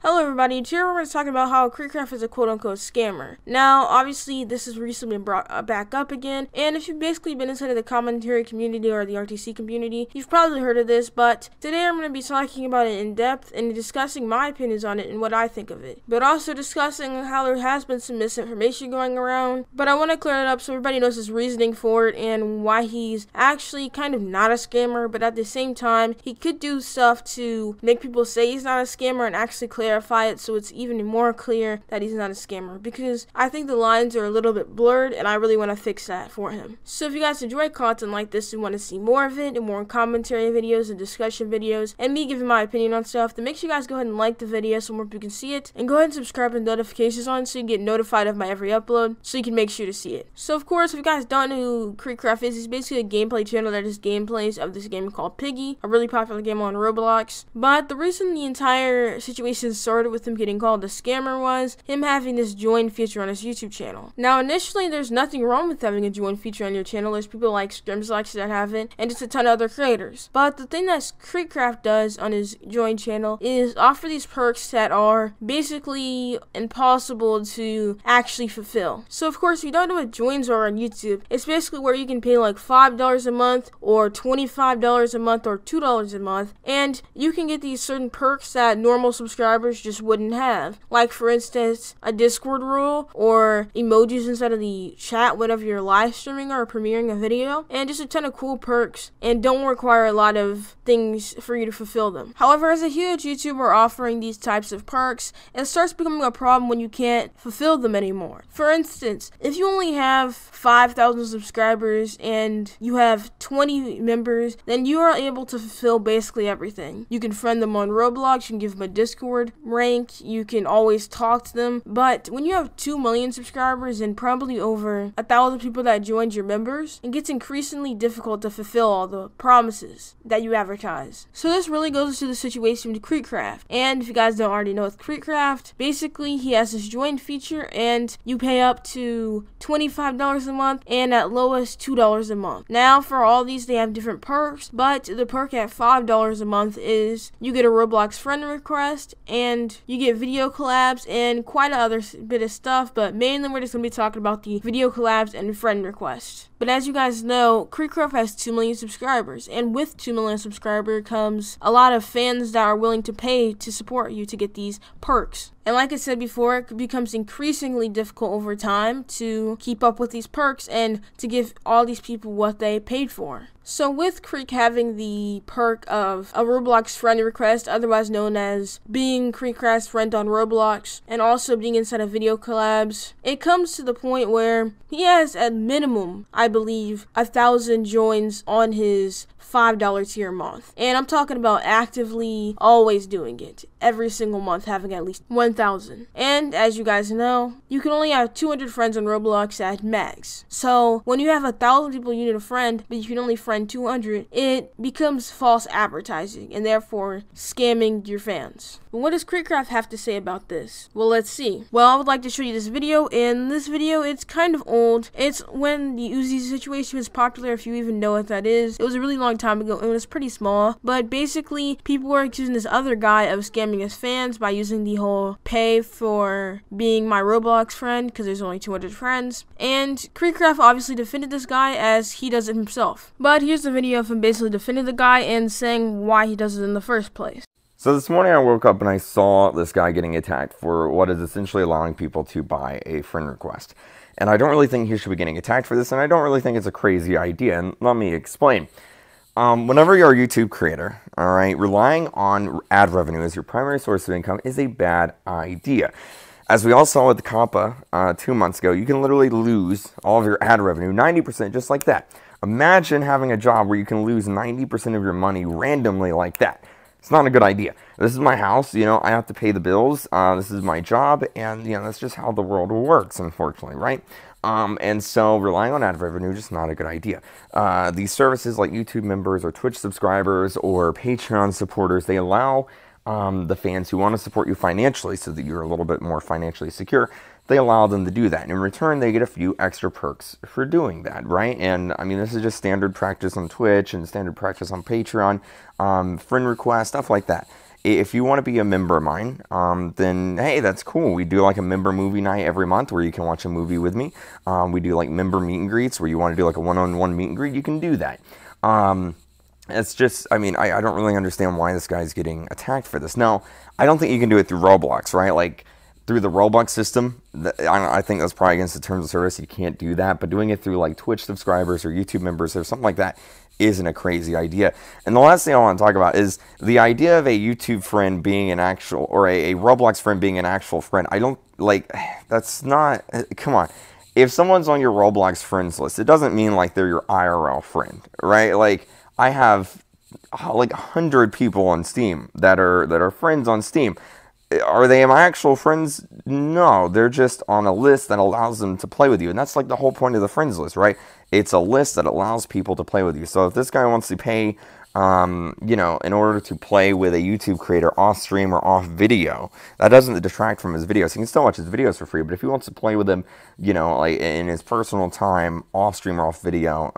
Hello everybody, today we're going to talk about how KreekCraft is a quote-unquote scammer. Now, obviously, this has recently been brought back up again, and if you've basically been inside of the commentary community or the RTC community, you've probably heard of this, but today I'm going to be talking about it in depth and discussing my opinions on it and what I think of it, but also discussing how there has been some misinformation going around, but I want to clear it up so everybody knows his reasoning for it and why he's actually kind of not a scammer, but at the same time, he could do stuff to make people say he's not a scammer and actually clarify it so it's even more clear that he's not a scammer, because I think the lines are a little bit blurred and I really want to fix that for him. So if you guys enjoy content like this and want to see more of it and more commentary videos and discussion videos and me giving my opinion on stuff, then make sure you guys go ahead and like the video so more people can see it, and go ahead and subscribe with notifications on so you can get notified of my every upload so you can make sure to see it. So of course, if you guys don't know who KreekCraft is, he's basically a gameplay channel that is gameplays of this game called Piggy, a really popular game on Roblox. But the reason the entire situation started with him getting called a scammer was him having this join feature on his YouTube channel. Now initially there's nothing wrong with having a join feature on your channel. There's people like Scrimslex that have it and just a ton of other creators. But the thing that KreekCraft does on his join channel is offer these perks that are basically impossible to actually fulfill. So of course, if you don't know what joins are on YouTube, it's basically where you can pay like $5 a month or $25 a month or $2 a month, and you can get these certain perks that normal subscribers just wouldn't have. Like for instance, a Discord rule or emojis inside of the chat whenever you're live streaming or premiering a video, and just a ton of cool perks, and don't require a lot of things for you to fulfill them. However, as a huge YouTuber offering these types of perks, it starts becoming a problem when you can't fulfill them anymore. For instance, if you only have 5,000 subscribers and you have 20 members, then you are able to fulfill basically everything. You can friend them on Roblox, you can give them a Discord rank, you can always talk to them. But when you have 2 million subscribers and probably over 1,000 people that joined your members, it gets increasingly difficult to fulfill all the promises that you advertise. So this really goes to the situation with KreekCraft. And if you guys don't already know with KreekCraft, basically he has this join feature and you pay up to $25 a month and at lowest $2 a month. Now for all these they have different perks, but the perk at $5 a month is you get a Roblox friend request and you get video collabs and quite a other bit of stuff, but mainly we're just going to be talking about the video collabs and friend requests. But as you guys know, KreekCraft has 2 million subscribers, and with 2 million subscribers comes a lot of fans that are willing to pay to support you to get these perks. And like I said before, it becomes increasingly difficult over time to keep up with these perks and to give all these people what they paid for. So with Kreek having the perk of a Roblox friend request, otherwise known as being KreekCraft's friend on Roblox, and also being inside of video collabs, it comes to the point where he has at minimum, I believe, 1,000 joins on his $5 tier month. And I'm talking about actively always doing it. Every single month having at least 1,000. And as you guys know, you can only have 200 friends on Roblox at max. So when you have 1,000 people you need a friend, but you can only friend 200, it becomes false advertising and therefore scamming your fans. But what does KreekCraft have to say about this? Well, let's see. Well, I would like to show you this video. In this video, it's kind of old. It's when the Uzi situation was popular, if you even know what that is. It was a really long time ago. It was pretty small. But basically, people were accusing this other guy of scamming his fans by using the whole pay for being my Roblox friend, because there's only 200 friends. And KreekCraft obviously defended this guy as he does it himself. But here's the video of him basically defending the guy and saying why he does it in the first place. So this morning I woke up and I saw this guy getting attacked for what is essentially allowing people to buy a friend request. And I don't really think he should be getting attacked for this, and I don't really think it's a crazy idea, and let me explain. Whenever you're a YouTube creator, alright, relying on ad revenue as your primary source of income is a bad idea. As we all saw with the COPPA 2 months ago, you can literally lose all of your ad revenue, 90% just like that. Imagine having a job where you can lose 90% of your money randomly like that. It's not a good idea. This is my house, you know, I have to pay the bills, this is my job, and, you know, that's just how the world works, unfortunately, right? And so relying on ad revenue, just not a good idea. These services like YouTube members or Twitch subscribers or Patreon supporters, they allow the fans who want to support you financially so that you're a little bit more financially secure, they allow them to do that. And in return, they get a few extra perks for doing that, right? And I mean, this is just standard practice on Twitch and standard practice on Patreon, friend requests, stuff like that. if you want to be a member of mine, then hey, that's cool. We do like a member movie night every month where you can watch a movie with me. We do like member meet and greets where you want to do like a one-on-one meet and greet. You can do that. It's just, I mean, I don't really understand why this guy's getting attacked for this. Now, I don't think you can do it through Roblox, right? Like, through the Roblox system, I think that's probably against the terms of service. You can't do that. But doing it through, like, Twitch subscribers or YouTube members or something like that isn't a crazy idea. And the last thing I want to talk about is the idea of a YouTube friend being an actual, or a Roblox friend being an actual friend. I don't, like, that's not, come on. If someone's on your Roblox friends list, it doesn't mean, like, they're your IRL friend, right? Like, I have like 100 people on Steam that are friends on Steam. Are they my actual friends? No, they're just on a list that allows them to play with you. And that's like the whole point of the friends list, right? It's a list that allows people to play with you. So if this guy wants to pay, you know, in order to play with a YouTube creator off stream or off video, that doesn't detract from his videos. He can still watch his videos for free, but if he wants to play with them, you know, like in his personal time, off stream or off video,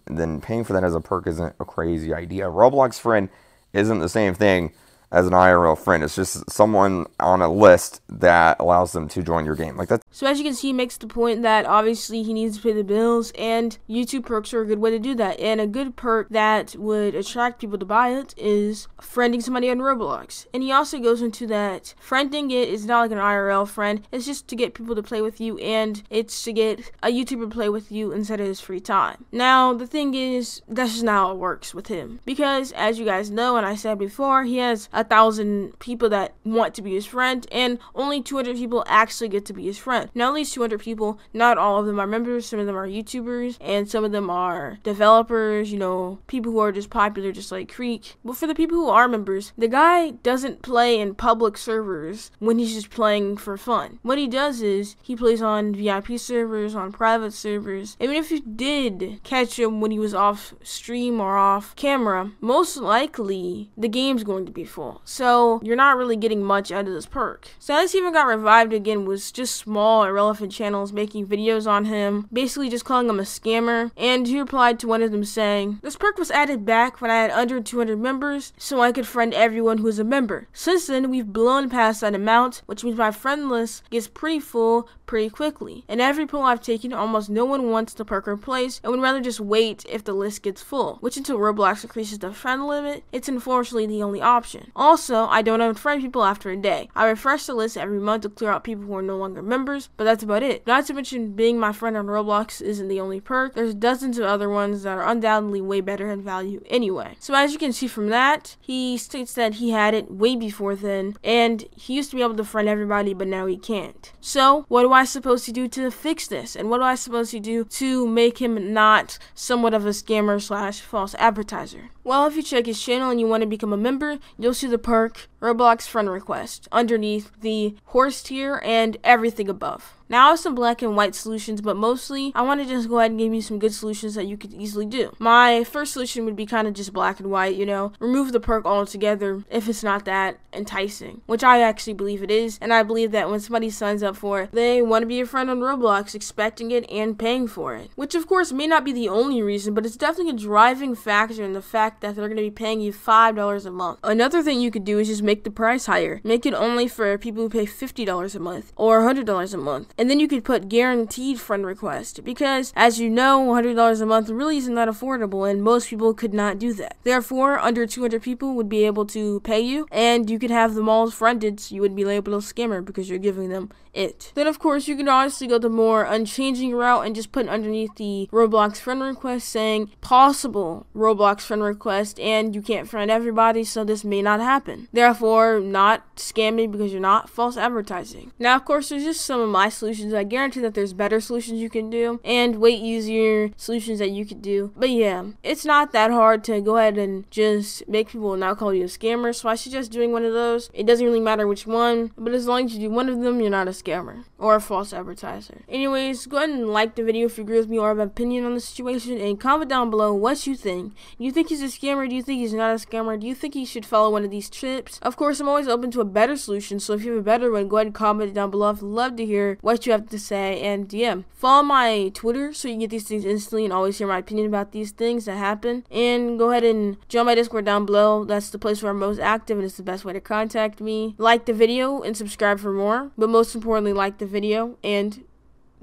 then paying for that as a perk isn't a crazy idea. Roblox friend isn't the same thing as an IRL friend. It's just someone on a list that allows them to join your game. Like that. So as you can see, he makes the point that obviously he needs to pay the bills, and YouTube perks are a good way to do that. And a good perk that would attract people to buy it is friending somebody on Roblox. And he also goes into that friending it is not like an IRL friend. It's just to get people to play with you, and it's to get a YouTuber to play with you instead of his free time. Now, the thing is, that's just not how it works with him. Because as you guys know, and I said before, he has 1,000 people that want to be his friend, and only 200 people actually get to be his friend. Now, at least 200 people, not all of them are members. Some of them are YouTubers, and some of them are developers, you know, people who are just popular, just like Creek. But for the people who are members, the guy doesn't play in public servers when he's just playing for fun. What he does is he plays on VIP servers, on private servers. Even if you did catch him when he was off stream or off camera, most likely the game's going to be full. So you're not really getting much out of this perk. So this even got revived again was just small irrelevant channels making videos on him, basically just calling him a scammer. And he replied to one of them saying, "This perk was added back when I had under 200 members so I could friend everyone who is a member. Since then we've blown past that amount, which means my friend list gets pretty full pretty quickly. And every poll I've taken, almost no one wants the perk replaced and would rather just wait if the list gets full, which until Roblox increases the friend limit, it's unfortunately the only option. Also, I don't unfriend people after a day. I refresh the list every month to clear out people who are no longer members, but that's about it. Not to mention being my friend on Roblox isn't the only perk. There's dozens of other ones that are undoubtedly way better in value anyway." So as you can see from that, he states that he had it way before then, and he used to be able to friend everybody, but now he can't. So what am I supposed to do to fix this? And what am I supposed to do to make him not somewhat of a scammer slash false advertiser? Well, if you check his channel and you want to become a member, you'll see the perk Roblox friend request underneath the horse tier and everything above. Now I have some black and white solutions, but mostly I want to just go ahead and give you some good solutions that you could easily do. My first solution would be kind of just black and white, you know, remove the perk altogether if it's not that enticing, which I actually believe it is, and I believe that when somebody signs up for it, they want to be a friend on Roblox, expecting it and paying for it, which of course may not be the only reason, but it's definitely a driving factor in the fact that they're going to be paying you $5 a month. Another thing you could do is just make the price higher. Make it only for people who pay $50 a month or $100 a month. And then you could put guaranteed friend request, because as you know, $100 a month really isn't that affordable, and most people could not do that. Therefore, under 200 people would be able to pay you, and you could have them all friended, so you would be labeled a scammer because you're giving them it. Then of course you can honestly go the more unchanging route and just put underneath the Roblox friend request saying possible Roblox friend request, and you can't friend everybody, so this may not happen. Therefore, not scamming because you're not false advertising. Now of course there's just some of my solutions. I guarantee that there's better solutions you can do and way easier solutions that you could do. But yeah, it's not that hard to go ahead and just make people not call you a scammer, so I suggest doing one of those. It doesn't really matter which one, but as long as you do one of them, you're not a scammer or a false advertiser. Anyways, go ahead and like the video if you agree with me or have an opinion on the situation, and comment down below what you think. Do you think he's a scammer? Do you think he's not a scammer? Do you think he should follow one of these tips? Of course, I'm always open to a better solution, so if you have a better one, go ahead and comment it down below. I'd love to hear what what you have to say, and follow my Twitter so you get these things instantly and always hear my opinion about these things that happen. And go ahead and join my Discord down below. That's the place where I'm most active, and it's the best way to contact me. Like the video and subscribe for more, but most importantly, like the video, and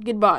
goodbye.